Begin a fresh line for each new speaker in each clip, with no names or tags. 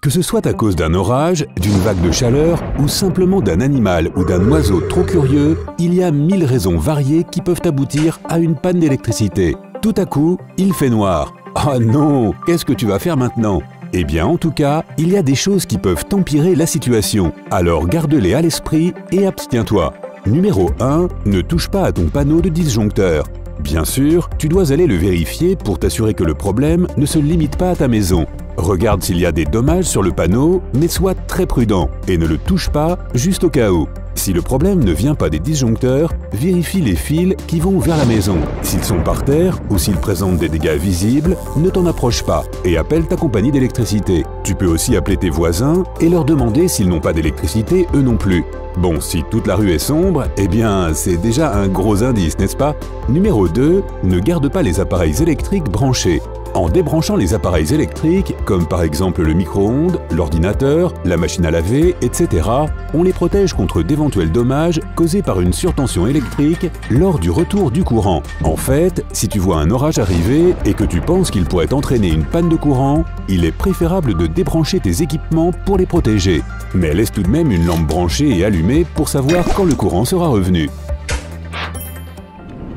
Que ce soit à cause d'un orage, d'une vague de chaleur ou simplement d'un animal ou d'un oiseau trop curieux, il y a 1000 raisons variées qui peuvent aboutir à une panne d'électricité. Tout à coup, il fait noir. Oh non, qu'est-ce que tu vas faire maintenant? Eh bien, en tout cas, il y a des choses qui peuvent empirer la situation. Alors garde-les à l'esprit et abstiens-toi. Numéro 1. Ne touche pas à ton panneau de disjoncteur. Bien sûr, tu dois aller le vérifier pour t'assurer que le problème ne se limite pas à ta maison. Regarde s'il y a des dommages sur le panneau, mais sois très prudent et ne le touche pas juste au cas où. Si le problème ne vient pas des disjoncteurs, vérifie les fils qui vont vers la maison. S'ils sont par terre ou s'ils présentent des dégâts visibles, ne t'en approche pas et appelle ta compagnie d'électricité. Tu peux aussi appeler tes voisins et leur demander s'ils n'ont pas d'électricité eux non plus. Bon, si toute la rue est sombre, eh bien, c'est déjà un gros indice, n'est-ce pas? Numéro 2. Ne garde pas les appareils électriques branchés. En débranchant les appareils électriques, comme par exemple le micro-ondes, l'ordinateur, la machine à laver, etc., on les protège contre d'éventuels dommages causés par une surtension électrique lors du retour du courant. En fait, si tu vois un orage arriver et que tu penses qu'il pourrait entraîner une panne de courant, il est préférable de débrancher tes équipements pour les protéger. Mais laisse tout de même une lampe branchée et allumée pour savoir quand le courant sera revenu.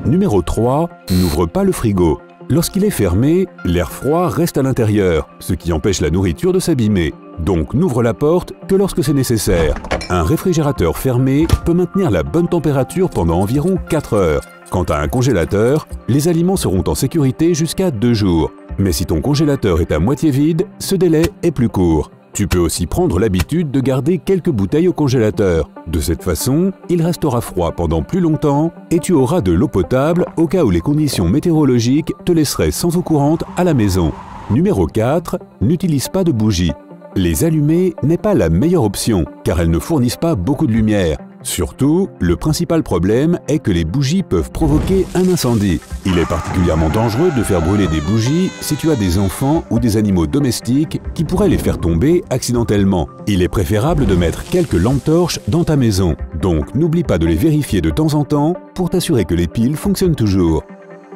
Numéro 3. N'ouvre pas le frigo. Lorsqu'il est fermé, l'air froid reste à l'intérieur, ce qui empêche la nourriture de s'abîmer. Donc n'ouvre la porte que lorsque c'est nécessaire. Un réfrigérateur fermé peut maintenir la bonne température pendant environ 4 heures. Quant à un congélateur, les aliments seront en sécurité jusqu'à 2 jours. Mais si ton congélateur est à moitié vide, ce délai est plus court. Tu peux aussi prendre l'habitude de garder quelques bouteilles au congélateur. De cette façon, il restera froid pendant plus longtemps et tu auras de l'eau potable au cas où les conditions météorologiques te laisseraient sans eau courante à la maison. Numéro 4. N'utilise pas de bougies. Les allumer n'est pas la meilleure option car elles ne fournissent pas beaucoup de lumière. Surtout, le principal problème est que les bougies peuvent provoquer un incendie. Il est particulièrement dangereux de faire brûler des bougies si tu as des enfants ou des animaux domestiques qui pourraient les faire tomber accidentellement. Il est préférable de mettre quelques lampes torches dans ta maison. Donc n'oublie pas de les vérifier de temps en temps pour t'assurer que les piles fonctionnent toujours.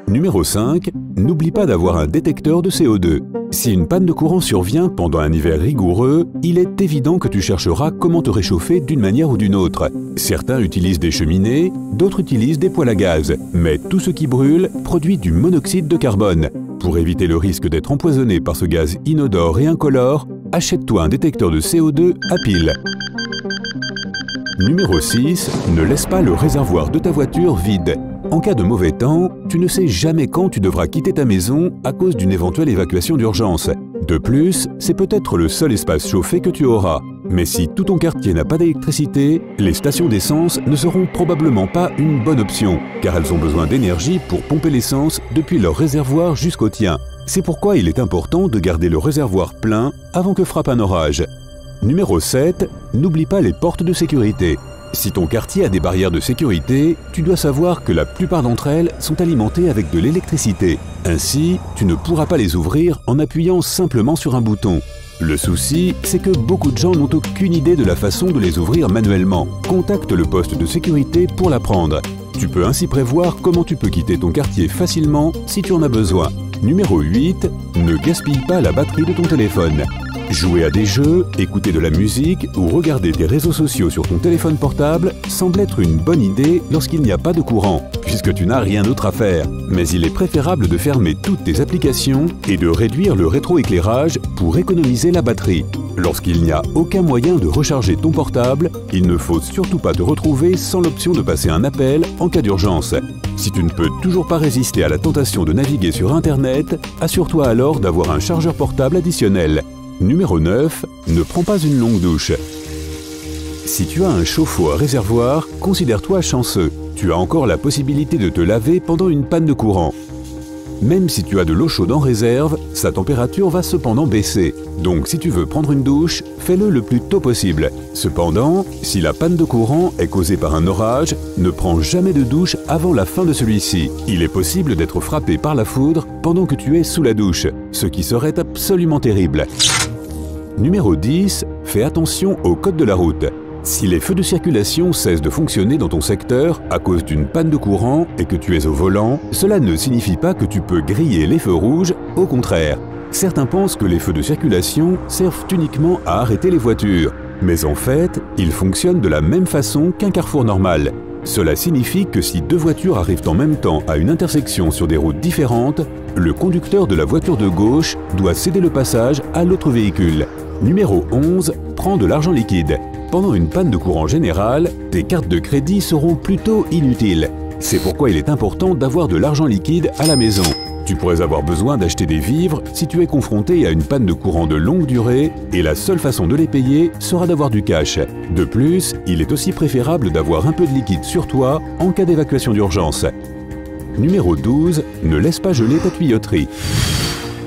Numéro 5. N'oublie pas d'avoir un détecteur de CO2. Si une panne de courant survient pendant un hiver rigoureux, il est évident que tu chercheras comment te réchauffer d'une manière ou d'une autre. Certains utilisent des cheminées, d'autres utilisent des poêles à gaz, mais tout ce qui brûle produit du monoxyde de carbone. Pour éviter le risque d'être empoisonné par ce gaz inodore et incolore, achète-toi un détecteur de CO2 à pile. Numéro 6. Ne laisse pas le réservoir de ta voiture vide. En cas de mauvais temps, tu ne sais jamais quand tu devras quitter ta maison à cause d'une éventuelle évacuation d'urgence. De plus, c'est peut-être le seul espace chauffé que tu auras. Mais si tout ton quartier n'a pas d'électricité, les stations d'essence ne seront probablement pas une bonne option, car elles ont besoin d'énergie pour pomper l'essence depuis leur réservoir jusqu'au tien. C'est pourquoi il est important de garder le réservoir plein avant que frappe un orage. Numéro 7. N'oublie pas les portes de sécurité. Si ton quartier a des barrières de sécurité, tu dois savoir que la plupart d'entre elles sont alimentées avec de l'électricité. Ainsi, tu ne pourras pas les ouvrir en appuyant simplement sur un bouton. Le souci, c'est que beaucoup de gens n'ont aucune idée de la façon de les ouvrir manuellement. Contacte le poste de sécurité pour l'apprendre. Tu peux ainsi prévoir comment tu peux quitter ton quartier facilement si tu en as besoin. Numéro 8. Ne gaspille pas la batterie de ton téléphone. Jouer à des jeux, écouter de la musique ou regarder des réseaux sociaux sur ton téléphone portable semble être une bonne idée lorsqu'il n'y a pas de courant, puisque tu n'as rien d'autre à faire. Mais il est préférable de fermer toutes tes applications et de réduire le rétroéclairage pour économiser la batterie. Lorsqu'il n'y a aucun moyen de recharger ton portable, il ne faut surtout pas te retrouver sans l'option de passer un appel en cas d'urgence. Si tu ne peux toujours pas résister à la tentation de naviguer sur Internet, assure-toi alors d'avoir un chargeur portable additionnel. Numéro 9. Ne prends pas une longue douche. Si tu as un chauffe-eau à réservoir, considère-toi chanceux. Tu as encore la possibilité de te laver pendant une panne de courant. Même si tu as de l'eau chaude en réserve, sa température va cependant baisser. Donc si tu veux prendre une douche, fais-le le plus tôt possible. Cependant, si la panne de courant est causée par un orage, ne prends jamais de douche avant la fin de celui-ci. Il est possible d'être frappé par la foudre pendant que tu es sous la douche, ce qui serait absolument terrible. Numéro 10. Fais attention au code de la route. Si les feux de circulation cessent de fonctionner dans ton secteur à cause d'une panne de courant et que tu es au volant, cela ne signifie pas que tu peux griller les feux rouges, au contraire. Certains pensent que les feux de circulation servent uniquement à arrêter les voitures. Mais en fait, ils fonctionnent de la même façon qu'un carrefour normal. Cela signifie que si deux voitures arrivent en même temps à une intersection sur des routes différentes, le conducteur de la voiture de gauche doit céder le passage à l'autre véhicule. Numéro 11, prends de l'argent liquide. Pendant une panne de courant générale, tes cartes de crédit seront plutôt inutiles. C'est pourquoi il est important d'avoir de l'argent liquide à la maison. Tu pourrais avoir besoin d'acheter des vivres si tu es confronté à une panne de courant de longue durée et la seule façon de les payer sera d'avoir du cash. De plus, il est aussi préférable d'avoir un peu de liquide sur toi en cas d'évacuation d'urgence. Numéro 12, ne laisse pas geler ta tuyauterie.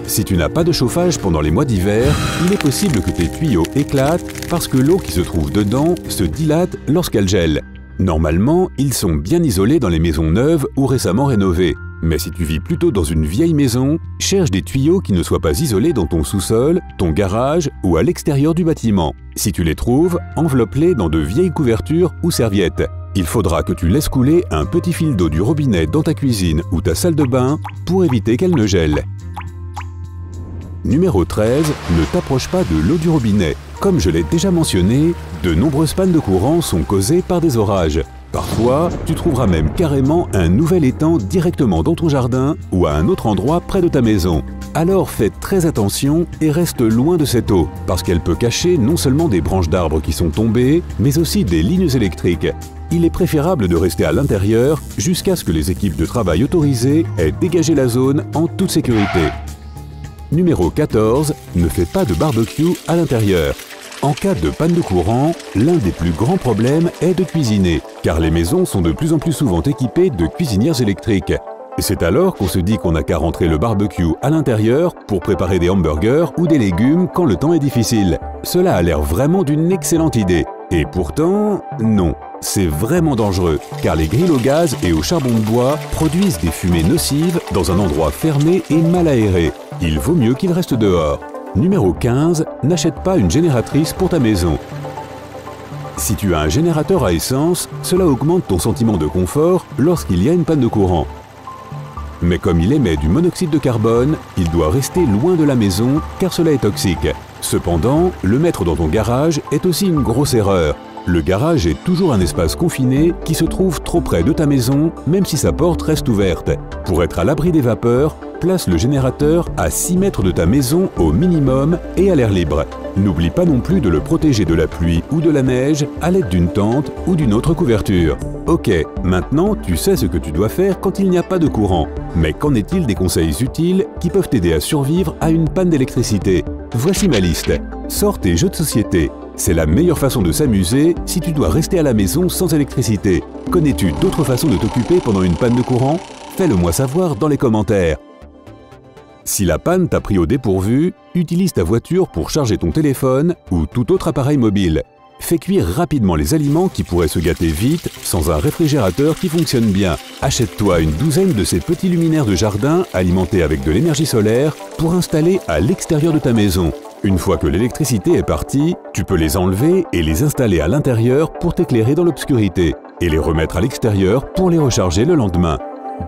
Si tu n'as pas de chauffage pendant les mois d'hiver, il est possible que tes tuyaux éclatent parce que l'eau qui se trouve dedans se dilate lorsqu'elle gèle. Normalement, ils sont bien isolés dans les maisons neuves ou récemment rénovées. Mais si tu vis plutôt dans une vieille maison, cherche des tuyaux qui ne soient pas isolés dans ton sous-sol, ton garage ou à l'extérieur du bâtiment. Si tu les trouves, enveloppe-les dans de vieilles couvertures ou serviettes. Il faudra que tu laisses couler un petit fil d'eau du robinet dans ta cuisine ou ta salle de bain pour éviter qu'elle ne gèle. Numéro 13, ne t'approche pas de l'eau du robinet. Comme je l'ai déjà mentionné, de nombreuses pannes de courant sont causées par des orages. Parfois, tu trouveras même carrément un nouvel étang directement dans ton jardin ou à un autre endroit près de ta maison. Alors fais très attention et reste loin de cette eau, parce qu'elle peut cacher non seulement des branches d'arbres qui sont tombées, mais aussi des lignes électriques. Il est préférable de rester à l'intérieur jusqu'à ce que les équipes de travail autorisées aient dégagé la zone en toute sécurité. Numéro 14, ne fais pas de barbecue à l'intérieur. En cas de panne de courant, l'un des plus grands problèmes est de cuisiner, car les maisons sont de plus en plus souvent équipées de cuisinières électriques. C'est alors qu'on se dit qu'on n'a qu'à rentrer le barbecue à l'intérieur pour préparer des hamburgers ou des légumes quand le temps est difficile. Cela a l'air vraiment d'une excellente idée. Et pourtant, non, c'est vraiment dangereux, car les grilles au gaz et au charbon de bois produisent des fumées nocives dans un endroit fermé et mal aéré. Il vaut mieux qu'ils restent dehors. Numéro 15, n'achète pas une génératrice pour ta maison. Si tu as un générateur à essence, cela augmente ton sentiment de confort lorsqu'il y a une panne de courant. Mais comme il émet du monoxyde de carbone, il doit rester loin de la maison car cela est toxique. Cependant, le mettre dans ton garage est aussi une grosse erreur. Le garage est toujours un espace confiné qui se trouve trop près de ta maison, même si sa porte reste ouverte. Pour être à l'abri des vapeurs, place le générateur à 6 mètres de ta maison au minimum et à l'air libre. N'oublie pas non plus de le protéger de la pluie ou de la neige à l'aide d'une tente ou d'une autre couverture. Ok, maintenant tu sais ce que tu dois faire quand il n'y a pas de courant. Mais qu'en est-il des conseils utiles qui peuvent t'aider à survivre à une panne d'électricité? Voici ma liste. Sors tes jeux de société. C'est la meilleure façon de s'amuser si tu dois rester à la maison sans électricité. Connais-tu d'autres façons de t'occuper pendant une panne de courant? Fais-le moi savoir dans les commentaires. Si la panne t'a pris au dépourvu, utilise ta voiture pour charger ton téléphone ou tout autre appareil mobile. Fais cuire rapidement les aliments qui pourraient se gâter vite sans un réfrigérateur qui fonctionne bien. Achète-toi une douzaine de ces petits luminaires de jardin alimentés avec de l'énergie solaire pour installer à l'extérieur de ta maison. Une fois que l'électricité est partie, tu peux les enlever et les installer à l'intérieur pour t'éclairer dans l'obscurité et les remettre à l'extérieur pour les recharger le lendemain.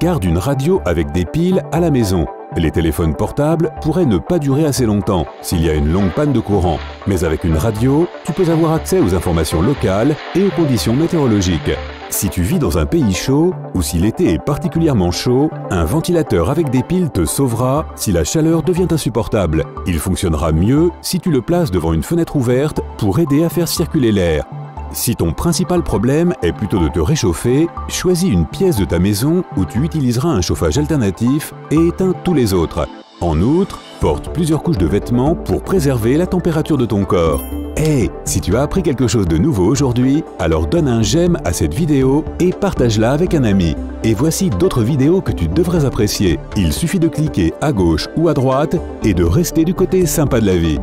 Garde une radio avec des piles à la maison. Les téléphones portables pourraient ne pas durer assez longtemps s'il y a une longue panne de courant. Mais avec une radio, tu peux avoir accès aux informations locales et aux conditions météorologiques. Si tu vis dans un pays chaud ou si l'été est particulièrement chaud, un ventilateur avec des piles te sauvera si la chaleur devient insupportable. Il fonctionnera mieux si tu le places devant une fenêtre ouverte pour aider à faire circuler l'air. Si ton principal problème est plutôt de te réchauffer, choisis une pièce de ta maison où tu utiliseras un chauffage alternatif et éteins tous les autres. En outre, porte plusieurs couches de vêtements pour préserver la température de ton corps. Hey, si tu as appris quelque chose de nouveau aujourd'hui, alors donne un j'aime à cette vidéo et partage-la avec un ami. Et voici d'autres vidéos que tu devrais apprécier. Il suffit de cliquer à gauche ou à droite et de rester du côté sympa de la vie.